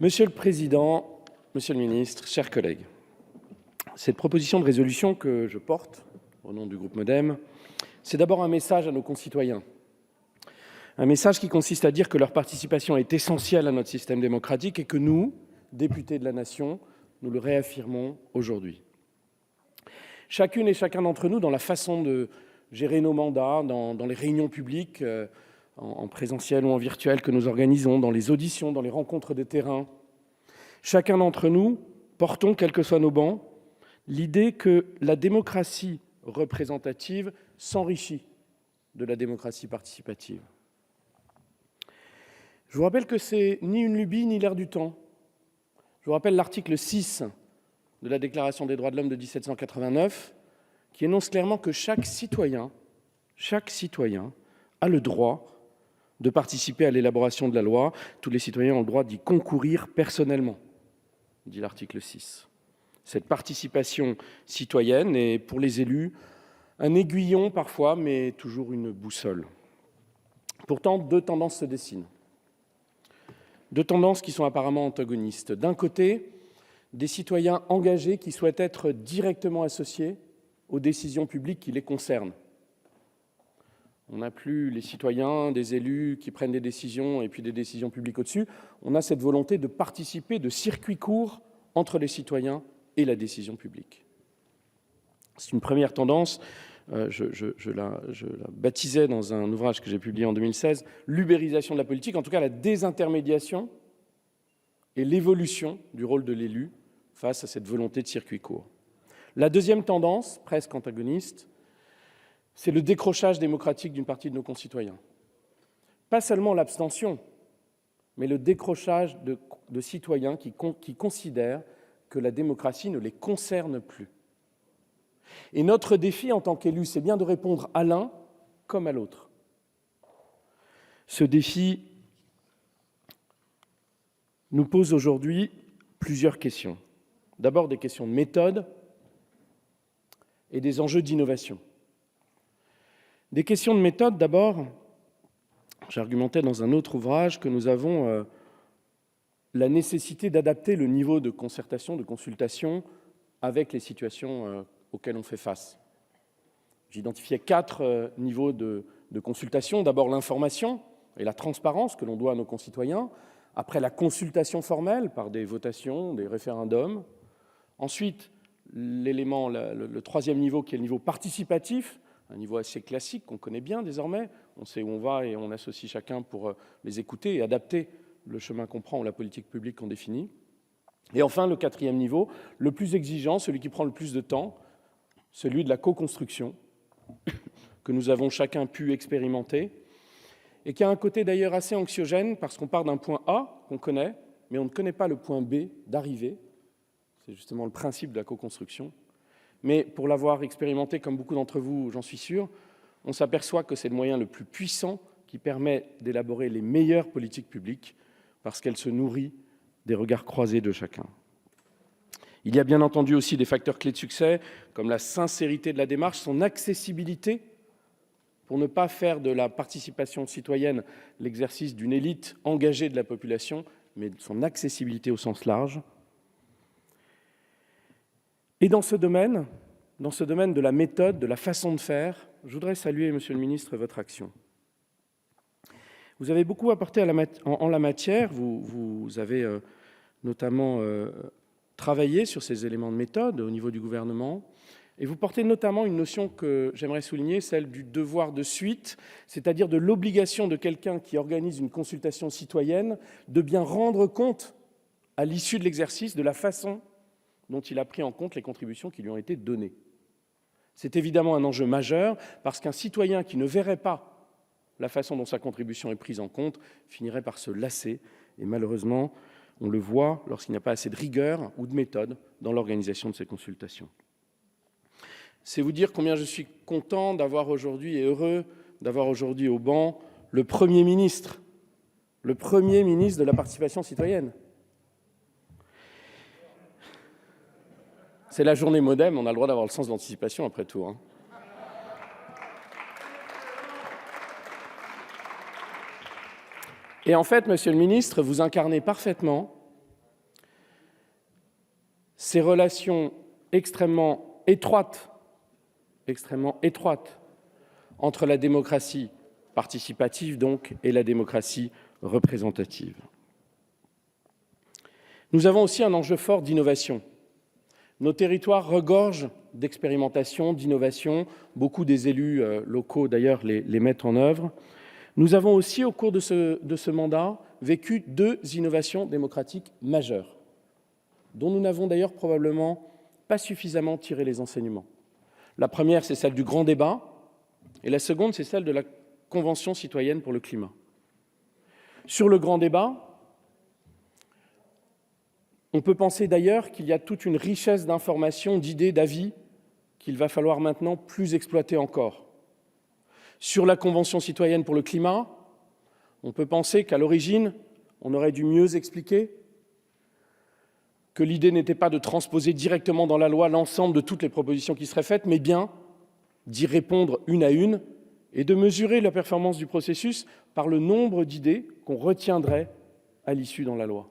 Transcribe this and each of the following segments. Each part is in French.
Monsieur le Président, Monsieur le Ministre, chers collègues, cette proposition de résolution que je porte au nom du groupe MoDem, c'est d'abord un message à nos concitoyens. Un message qui consiste à dire que leur participation est essentielle à notre système démocratique et que nous, députés de la Nation, nous le réaffirmons aujourd'hui. Chacune et chacun d'entre nous, dans la façon de gérer nos mandats, dans les réunions publiques, en présentiel ou en virtuel que nous organisons, dans les auditions, dans les rencontres de terrain, chacun d'entre nous, portons, quels que soient nos bancs, l'idée que la démocratie représentative s'enrichit de la démocratie participative. Je vous rappelle que c'est ni une lubie ni l'air du temps. Je vous rappelle l'article 6 de la Déclaration des droits de l'homme de 1789, qui énonce clairement que chaque citoyen a le droit de participer à l'élaboration de la loi. Tous les citoyens ont le droit d'y concourir personnellement, dit l'article 6. Cette participation citoyenne est pour les élus un aiguillon parfois, mais toujours une boussole. Pourtant, deux tendances se dessinent. Deux tendances qui sont apparemment antagonistes. D'un côté, des citoyens engagés qui souhaitent être directement associés aux décisions publiques qui les concernent. On n'a plus les citoyens, des élus qui prennent des décisions et puis des décisions publiques au-dessus. On a cette volonté de participer, de circuit court entre les citoyens et la décision publique. C'est une première tendance, je la baptisais dans un ouvrage que j'ai publié en 2016, l'ubérisation de la politique, en tout cas la désintermédiation et l'évolution du rôle de l'élu face à cette volonté de circuit court. La deuxième tendance, presque antagoniste, c'est le décrochage démocratique d'une partie de nos concitoyens. Pas seulement l'abstention, mais le décrochage de citoyens qui considèrent que la démocratie ne les concerne plus. Et notre défi en tant qu'élus, c'est bien de répondre à l'un comme à l'autre. Ce défi nous pose aujourd'hui plusieurs questions. D'abord des questions de méthode et des enjeux d'innovation. Des questions de méthode, d'abord, j'argumentais dans un autre ouvrage que nous avons la nécessité d'adapter le niveau de concertation, de consultation avec les situations auxquelles on fait face. J'identifiais 4 niveaux de consultation. D'abord l'information et la transparence que l'on doit à nos concitoyens. Après la consultation formelle par des votations, des référendums. Ensuite, le troisième niveau qui est le niveau participatif, un niveau assez classique qu'on connaît bien désormais. On sait où on va et on associe chacun pour les écouter et adapter le chemin qu'on prend ou la politique publique qu'on définit. Et enfin, le quatrième niveau, le plus exigeant, celui qui prend le plus de temps, celui de la co-construction, que nous avons chacun pu expérimenter, et qui a un côté d'ailleurs assez anxiogène, parce qu'on part d'un point A, qu'on connaît, mais on ne connaît pas le point B d'arrivée. C'est justement le principe de la co-construction. Mais pour l'avoir expérimenté, comme beaucoup d'entre vous, j'en suis sûr, on s'aperçoit que c'est le moyen le plus puissant qui permet d'élaborer les meilleures politiques publiques, parce qu'elle se nourrit des regards croisés de chacun. Il y a bien entendu aussi des facteurs clés de succès, comme la sincérité de la démarche, son accessibilité, pour ne pas faire de la participation citoyenne l'exercice d'une élite engagée de la population, mais de son accessibilité au sens large. Et dans ce domaine de la méthode, de la façon de faire, je voudrais saluer, Monsieur le Ministre, votre action. Vous avez beaucoup apporté en la matière, vous avez notamment travaillé sur ces éléments de méthode au niveau du gouvernement, et vous portez notamment une notion que j'aimerais souligner, celle du devoir de suite, c'est-à-dire de l'obligation de quelqu'un qui organise une consultation citoyenne de bien rendre compte, à l'issue de l'exercice, de la façon dont il a pris en compte les contributions qui lui ont été données. C'est évidemment un enjeu majeur, parce qu'un citoyen qui ne verrait pas la façon dont sa contribution est prise en compte finirait par se lasser, et malheureusement, on le voit lorsqu'il n'y a pas assez de rigueur ou de méthode dans l'organisation de ces consultations. C'est vous dire combien je suis content d'avoir aujourd'hui et heureux d'avoir aujourd'hui au banc le Premier ministre de la participation citoyenne. C'est la journée MoDem, on a le droit d'avoir le sens de l'anticipation après tout. Et en fait, Monsieur le Ministre, vous incarnez parfaitement ces relations extrêmement étroites entre la démocratie participative donc et la démocratie représentative. Nous avons aussi un enjeu fort d'innovation. Nos territoires regorgent d'expérimentation, d'innovation. Beaucoup des élus locaux, d'ailleurs, les mettent en œuvre. Nous avons aussi, au cours de ce mandat, vécu 2 innovations démocratiques majeures, dont nous n'avons d'ailleurs probablement pas suffisamment tiré les enseignements. La première, c'est celle du grand débat, et la seconde, c'est celle de la Convention citoyenne pour le climat. Sur le grand débat, on peut penser d'ailleurs qu'il y a toute une richesse d'informations, d'idées, d'avis qu'il va falloir maintenant plus exploiter encore. Sur la Convention citoyenne pour le climat, on peut penser qu'à l'origine, on aurait dû mieux expliquer, que l'idée n'était pas de transposer directement dans la loi l'ensemble de toutes les propositions qui seraient faites, mais bien d'y répondre une à une et de mesurer la performance du processus par le nombre d'idées qu'on retiendrait à l'issue dans la loi.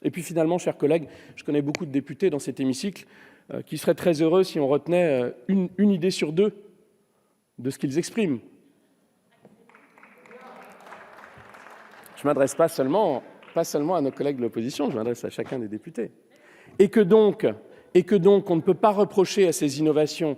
Et puis finalement, chers collègues, je connais beaucoup de députés dans cet hémicycle qui seraient très heureux si on retenait une idée sur 2 de ce qu'ils expriment. Je ne m'adresse pas seulement à nos collègues de l'opposition, je m'adresse à chacun des députés. Et que donc, on ne peut pas reprocher à ces innovations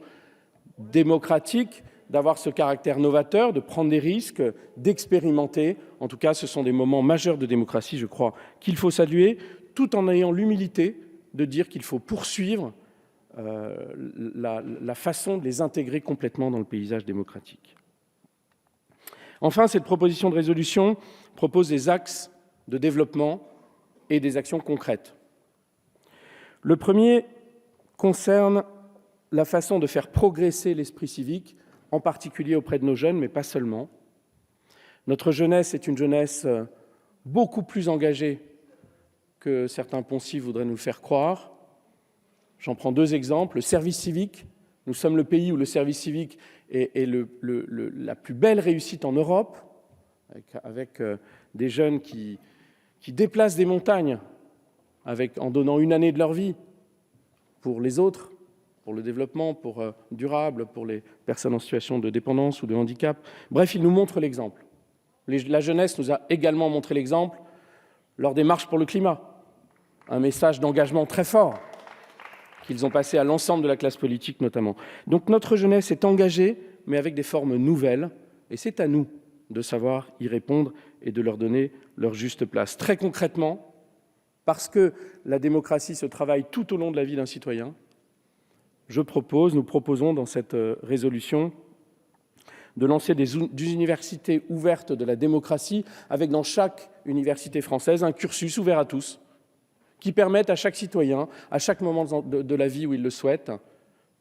démocratiques d'avoir ce caractère novateur, de prendre des risques, d'expérimenter. En tout cas, ce sont des moments majeurs de démocratie, je crois, qu'il faut saluer, tout en ayant l'humilité de dire qu'il faut poursuivre la façon de les intégrer complètement dans le paysage démocratique. Enfin, cette proposition de résolution propose des axes de développement et des actions concrètes. Le premier concerne la façon de faire progresser l'esprit civique, en particulier auprès de nos jeunes, mais pas seulement. Notre jeunesse est une jeunesse beaucoup plus engagée que certains poncifs voudraient nous faire croire. J'en prends 2 exemples. Le service civique. Nous sommes le pays où le service civique est la plus belle réussite en Europe, avec des jeunes qui déplacent des montagnes en donnant une année de leur vie pour les autres, pour le développement, pour durable, pour les personnes en situation de dépendance ou de handicap. Bref, ils nous montrent l'exemple. La jeunesse nous a également montré l'exemple lors des marches pour le climat. Un message d'engagement très fort qu'ils ont passé à l'ensemble de la classe politique notamment. Donc notre jeunesse est engagée, mais avec des formes nouvelles, et c'est à nous de savoir y répondre et de leur donner leur juste place. Très concrètement, parce que la démocratie se travaille tout au long de la vie d'un citoyen, nous proposons dans cette résolution de lancer des universités ouvertes de la démocratie, avec dans chaque université française un cursus ouvert à tous, qui permette à chaque citoyen, à chaque moment de la vie où il le souhaite,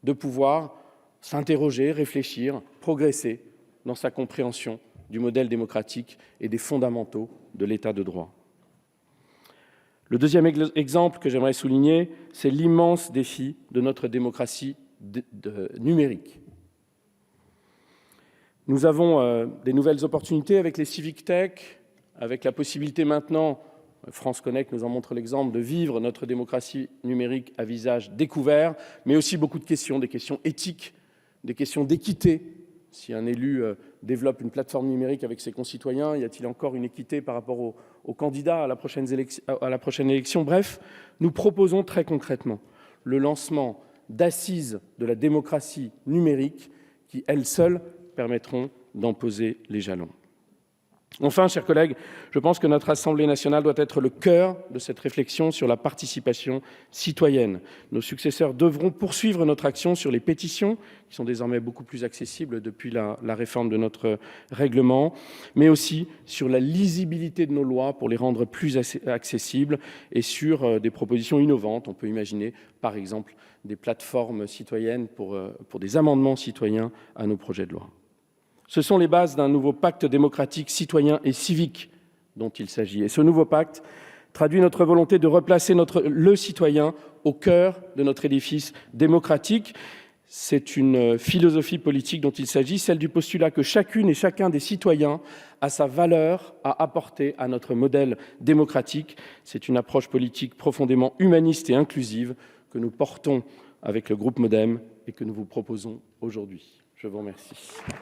de pouvoir s'interroger, réfléchir, progresser dans sa compréhension du modèle démocratique et des fondamentaux de l'État de droit. Le deuxième exemple que j'aimerais souligner, c'est l'immense défi de notre démocratie numérique. Nous avons des nouvelles opportunités avec les civic tech, avec la possibilité maintenant, France Connect nous en montre l'exemple, de vivre notre démocratie numérique à visage découvert, mais aussi beaucoup de questions, des questions éthiques, des questions d'équité. Si un élu développe une plateforme numérique avec ses concitoyens, y a-t-il encore une équité par rapport aux candidats à la prochaine élection? Bref, nous proposons très concrètement le lancement d'assises de la démocratie numérique qui, elles seules, permettront d'en poser les jalons. Enfin, chers collègues, je pense que notre Assemblée nationale doit être le cœur de cette réflexion sur la participation citoyenne. Nos successeurs devront poursuivre notre action sur les pétitions, qui sont désormais beaucoup plus accessibles depuis la réforme de notre règlement, mais aussi sur la lisibilité de nos lois pour les rendre plus accessibles et sur des propositions innovantes. On peut imaginer, par exemple, des plateformes citoyennes pour des amendements citoyens à nos projets de loi. Ce sont les bases d'un nouveau pacte démocratique, citoyen et civique dont il s'agit. Et ce nouveau pacte traduit notre volonté de replacer le citoyen au cœur de notre édifice démocratique. C'est une philosophie politique dont il s'agit, celle du postulat que chacune et chacun des citoyens a sa valeur à apporter à notre modèle démocratique. C'est une approche politique profondément humaniste et inclusive que nous portons avec le groupe MoDem et que nous vous proposons aujourd'hui. Je vous remercie.